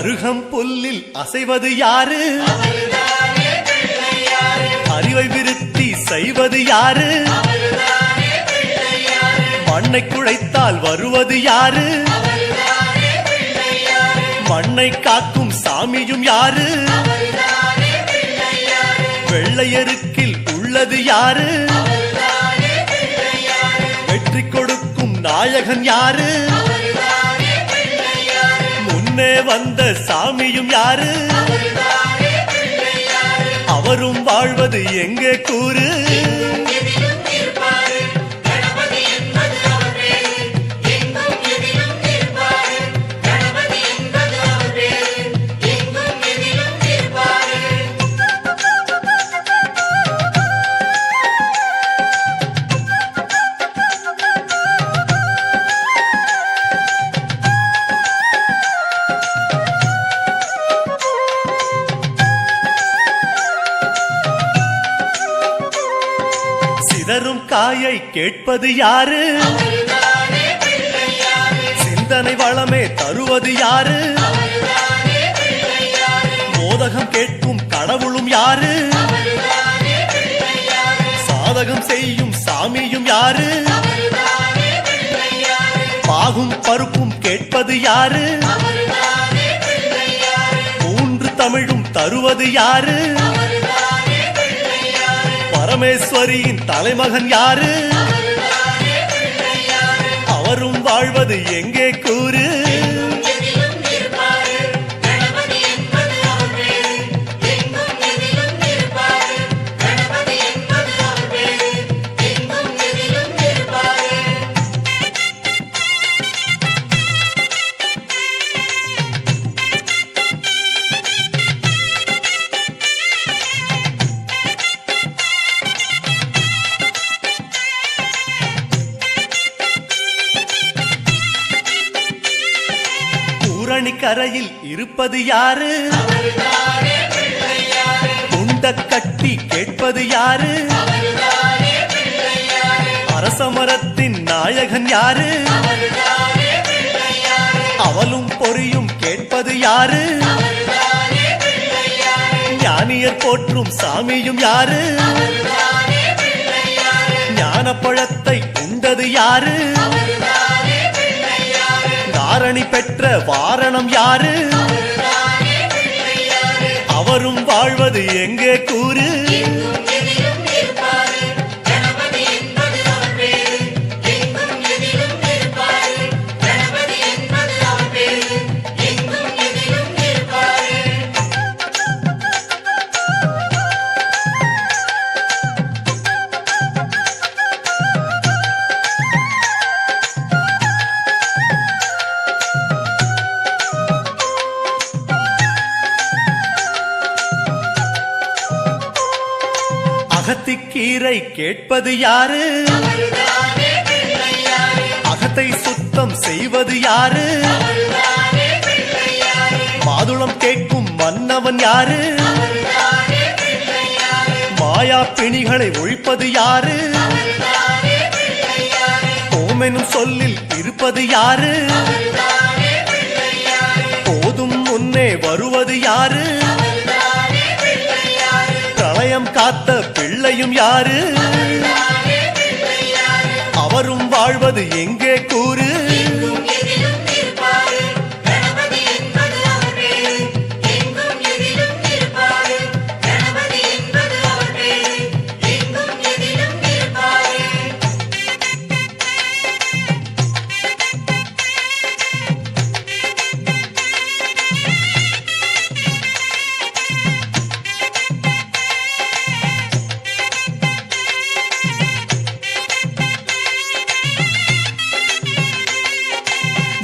அருகம் புல்லில் அசைவது யாரு? அறிவை விருத்தி செய்வது யாரு? மண்ணை குழைத்தால் வருவது யாரு? மண்ணை காக்கும் சாமியும் யாரு? வெள்ளையருக்கில் உள்ளது யாரு? வெற்றி கொடுக்கும் நாயகன் யாரு? முன்னே வந்த சாமியும் யாரு? அவரும் வாழ்வது எங்கே கூறு? சிதறும் காயை கேட்பது யாரு? சிந்தனை வளமே தருவது யாரு? மோதகம் கேட்கும் கடவுளும் யாரு? சாதகம் செய்யும் சாமியும் யாரு? பாகும் பருப்பும் கேட்பது யாரு? மூன்று தமிழும் தருவது யாரு? பரமேஸ்வரியின் தலைமகன் யாரு? அவரும் வாழ்வது எங்கே கூறு? கரையில் இருப்பது யாரு? துண்ட கட்டி கேட்பது யாரு? அரசமரத்தின் நாயகன் யாரு? அவளும் பொறியும் கேட்பது யாரு? ஞானியர் போற்றும் சாமியும் யாரு? ஞானப்பழத்தை உண்டது யாரு? தாரணி பெற்ற வாரணம் யாரு? அவரும் வாழ்வது எங்கே கூறு? அகத்திக்கீரை கேட்பது யாரு? அகத்தை சுத்தம் செய்வது யாரு? மாதுளம் கேட்கும் மன்னவன் யாரு? மாயா பிணிகளை ஒழிப்பது யாரு? ஓமெனும் சொல்லில் இருப்பது யாரு? போதும் முன்னே வருவது யாரு? பிரளயம் காத்த பிள்ளையும் யாரு? அவரும் வாழ்வது எங்கே கூறு?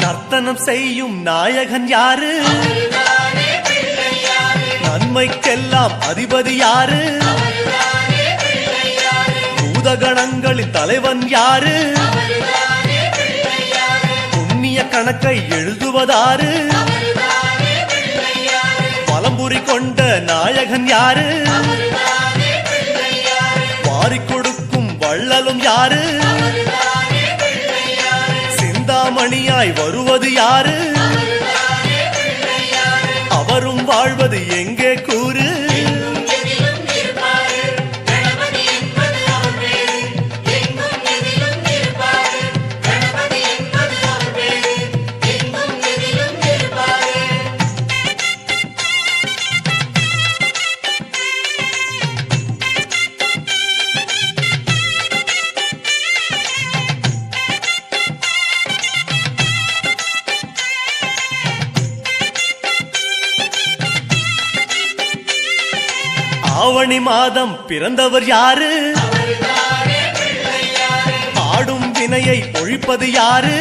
நர்த்தனம் செய்யும் நாயகன் யாரு? நன்மைக்கெல்லாம் அதிபதி யாரு? பூதகணங்களின் தலைவன் யாரு? புண்ணிய கணக்கை எழுதுவதாரு? பலம்புரி கொண்ட நாயகன் யாரு? வாரிக் கொடுக்கும் வள்ளலும் யாரு? சிந்தாமணியாய் வருவது யாரு? வாழ்வது எங்கே கூறு ஆவணி மாதம் பிறந்தவர் யாரு ஆடும் வினையை ஒழிப்பது யாரு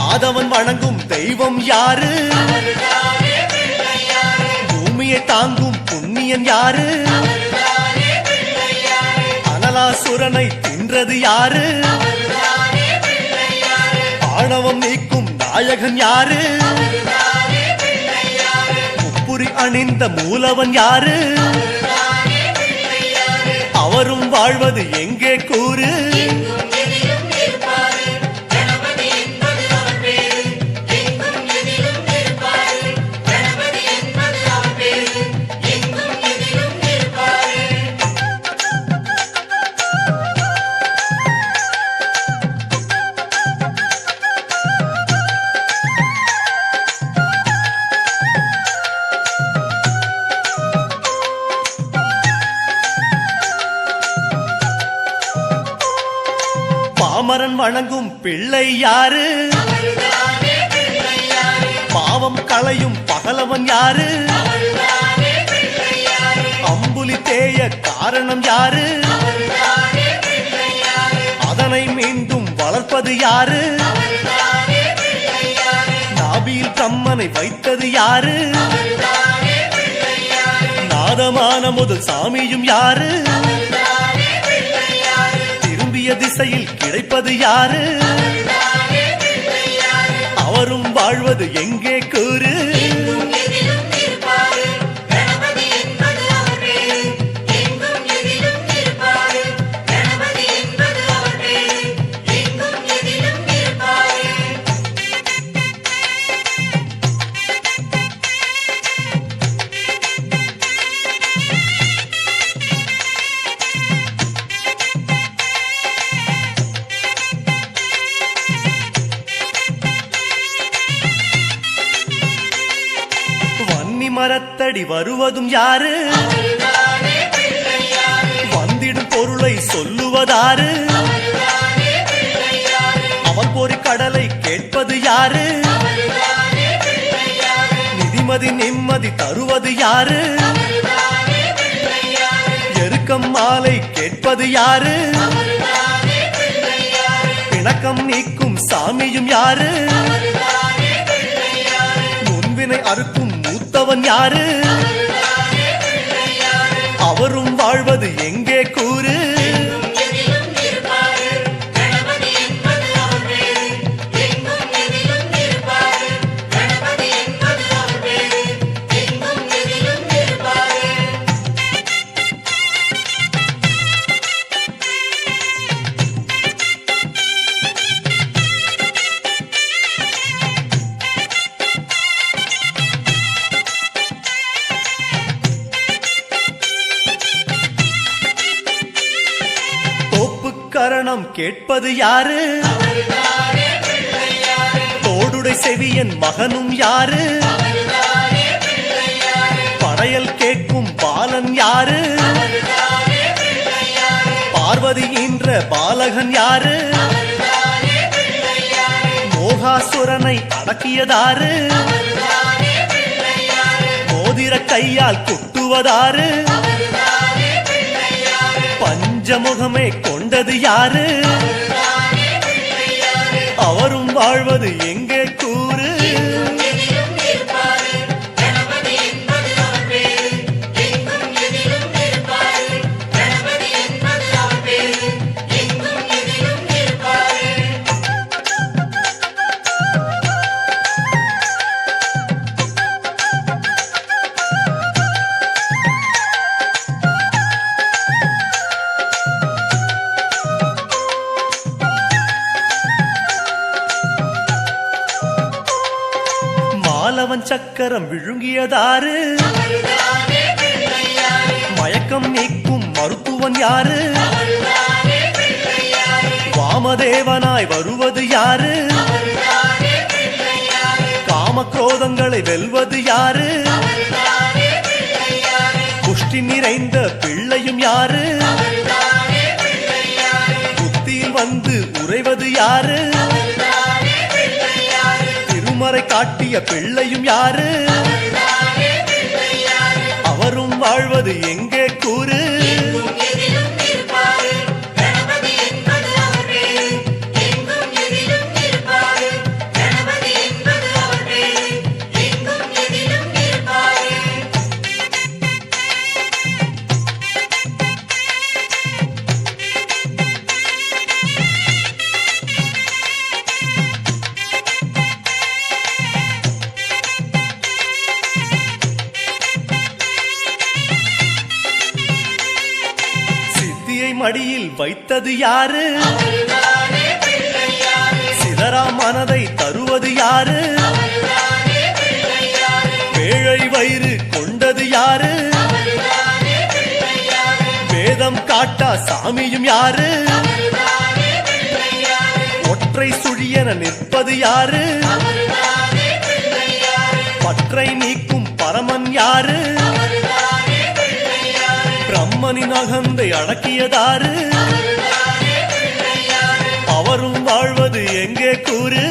ஆதவன் வணங்கும் தெய்வம் யாரு பூமியை தாங்கும் புண்ணியன் யாரு அனலாசுரனை தின்றது யாரு ஆணவம் நீக்கும் நாயகன் யாரு அணிந்த மூலவன் யாரு அவரும் வாழ்வது எங்கே கூறு பாமரன் வணங்கும் பிள்ளை யாரு பாவம் களையும் பகலவன் யாரு அம்புலி தேய காரணம் யாரு அதனை மீண்டும் வளர்ப்பது யாரு நாபியில் பிரம்மனை வைத்தது யாரு நாதமான முதல் சாமியும் யாரு திசையில் கிடைப்பது யாரு அவரும் வாழ்வது எங்கே கூறு மரத்தடி வருவதும் யாரு வந்திடும் பொருளை சொல்லுவதாரு அவன் பொறி கடலை கேட்பது யாரு நிதிமதி நிம்மதி தருவது யாரு எருக்கம் மாலை கேட்பது யாரு பிணக்கம் நீக்கும் சாமியும் யாரு முன்வினை அறுக்கும் மூத்தவன் யாரு அவரும் வாழ்வது எங்கே கூறு கரணம் கேட்பது யாரு தோடுடை செவியன் மகனும் யாரு படையல் கேட்கும் பாலன் யாரு பார்வதி என்ற பாலகன் யாரு மோகாசுரனை அடக்கியதாரு மோதிர கையால் குட்டுவதாரு பஞ்சமுகமே கொண்டது யாரு அவரும் வாழ்வது எங்கே கூறு மலஞ்சக்கரம் விழுங்கியதாரு மயக்கம் நீக்கும் மருத்துவன் யாரு வாமதேவனாய் வருவது யாரு காமக்ரோதங்களை வெல்வது யாரு புஷ்டி நிறைந்த பிள்ளையும் யாரு புத்தியில் வந்து உறைவது யாரு திருமறை காட்டிய பிள்ளையும் யாரு அவரும் வாழ்வது எங்கே கூறு மடியில் வைத்தது யாரு சிதறா மனதை தருவது யாரு பேழை வயிறு கொண்டது யாரு வேதம் காட்டா சாமியும் யாரு ஒற்றை சுழியென நிற்பது யாரு பற்றை நீக்கும் பரமன் யாரு பிரம்மனின் அகந்தை அடக்கியதாரு அவரும் வாழ்வது எங்கே கூறு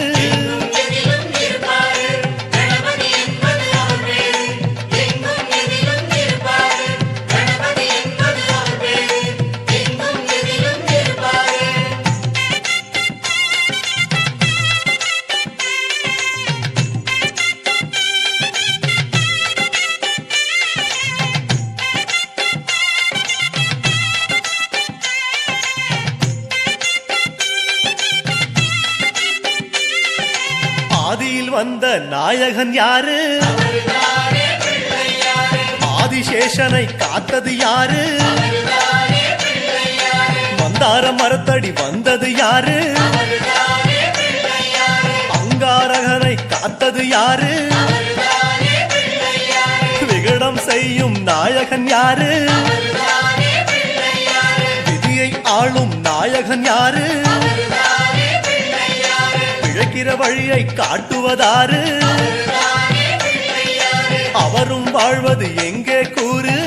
ஆதியில் வந்த நாயகன் யாரு ஆதிசேஷனை காத்தது யாரு மந்தார மரத்தடி வந்தது யாரு அங்காரகனை காத்தது யாரு விகடம் செய்யும் நாயகன் யாரு விதியை ஆளும் நாயகன் யாரு பிழைக்கிற வழியை காட்டுவதாரு அவரும் வாழ்வது எங்கே கூறு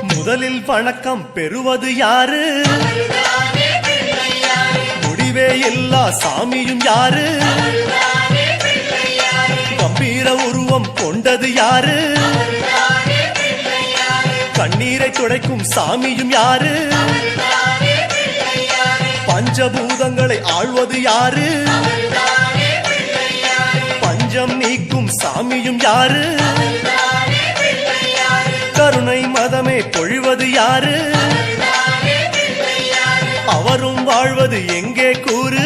முதலில் வணக்கம் பெறுவது யாரு முடிவே எல்லா சாமியும் யாரு கம்பீர உருவம் கொண்டது யாரு கண்ணீரை துடைக்கும் சாமியும் யாரு பஞ்சபூதங்களை ஆள்வது யாரு பஞ்சம் நீக்கும் சாமியும் யாரு கருணை மதமே பொழிவது யாரு அவரும் வாழ்வது எங்கே கூறு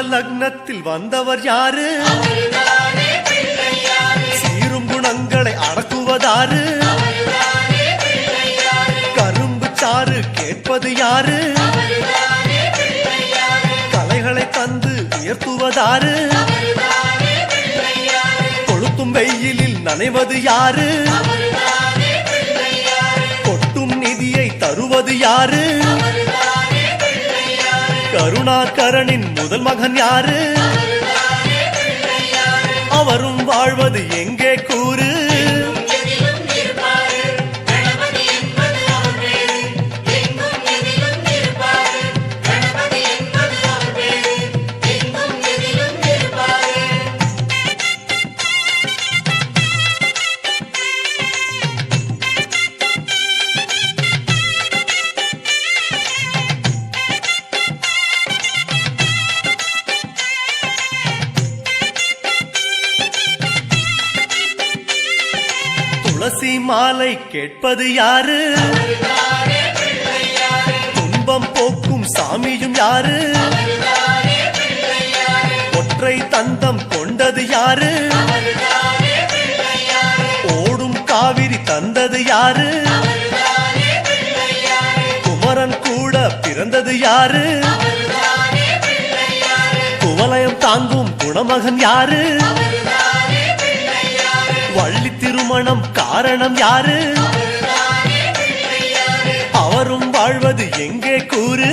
லக்னத்தில் வந்தவர் யாரு சீரும் குணங்களை அடக்குவதாரு கரும்பு சாறு கேட்பது யாரு கலைகளை தந்து உயர்த்துவதாரு கொளுத்தும் வெயிலில் நனைவது யாரு கொட்டும் நிதியை தருவது யாரு கருணாகரனின் முதல் மகன் யாரு அவரும் வாழ்வது எங்கே கூறு துளசி மாலை கேட்பது யாரு துன்பம் போக்கும் சாமியும் யாரு ஒற்றை தந்தம் கொண்டது யாரு ஓடும் காவிரி தந்தது யாரு குமரன் கூட பிறந்தது யாரு குவலயம் தாங்கும் குணமகன் யாரு வள்ளி திருமணம் காரணம் யாரு அவரும் வாழ்வது எங்கே கூறு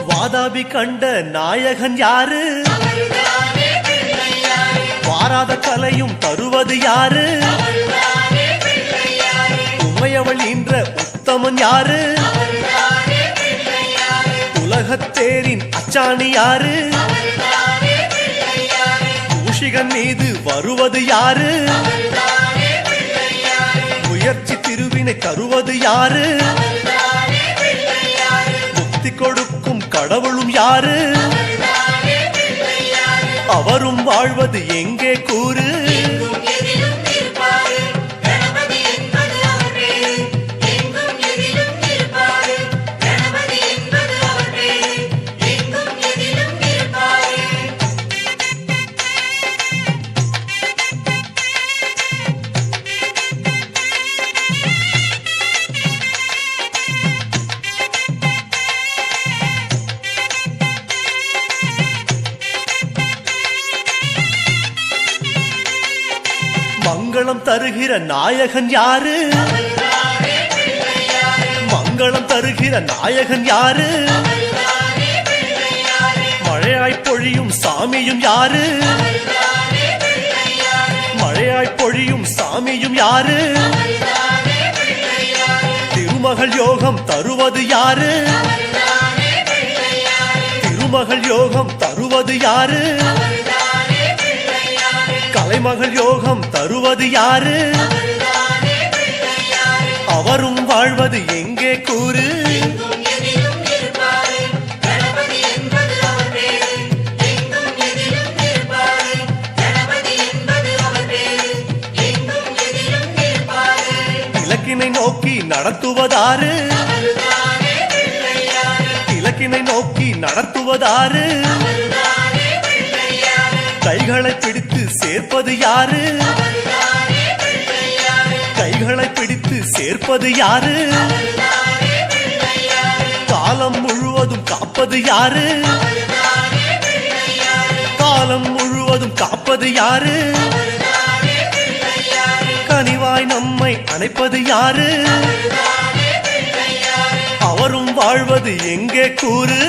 வாதாபி கண்ட நாயகன் யாரு வாராத கலையும் தருவது யாரு உமையவள் என்ற உத்தமன் யாரு உலகத்தேரின் அச்சாணி யாரு மூஷிகன் மீது வருவது யாரு முயற்சி திருவினை தருவது யாரு முக்தி கொடுக்கும் கடவுளும் யாரு அவரும் வாழ்வது எங்கே கூறு மங்களம் தருகிற நாயகன் யாரு மங்களம் தருகிற நாயகன் யாரு மழையாய் பொழியும் சாமியும் யாரு மழையாய் பொழியும் சாமியும் யாரு திருமகள் யோகம் தருவது யாரு திருமகள் யோகம் தருவது யாரு கலைமகள் யோகம் தருவது யாரு அவரும் வாழ்வது எங்கே கூறு இலக்கினை நோக்கி நடத்துவதாரு இலக்கினை நோக்கி நடத்துவதாரு கைகளை பிடித்து சேர்ப்பது யாரு கைகளை பிடித்து சேர்ப்பது யாரு காலம் முழுவதும் காப்பது யாரு காலம் முழுவதும் காப்பது யாரு கனிவாய் நம்மை அணைப்பது யாரு அவரும் வாழ்வது எங்கே கூறு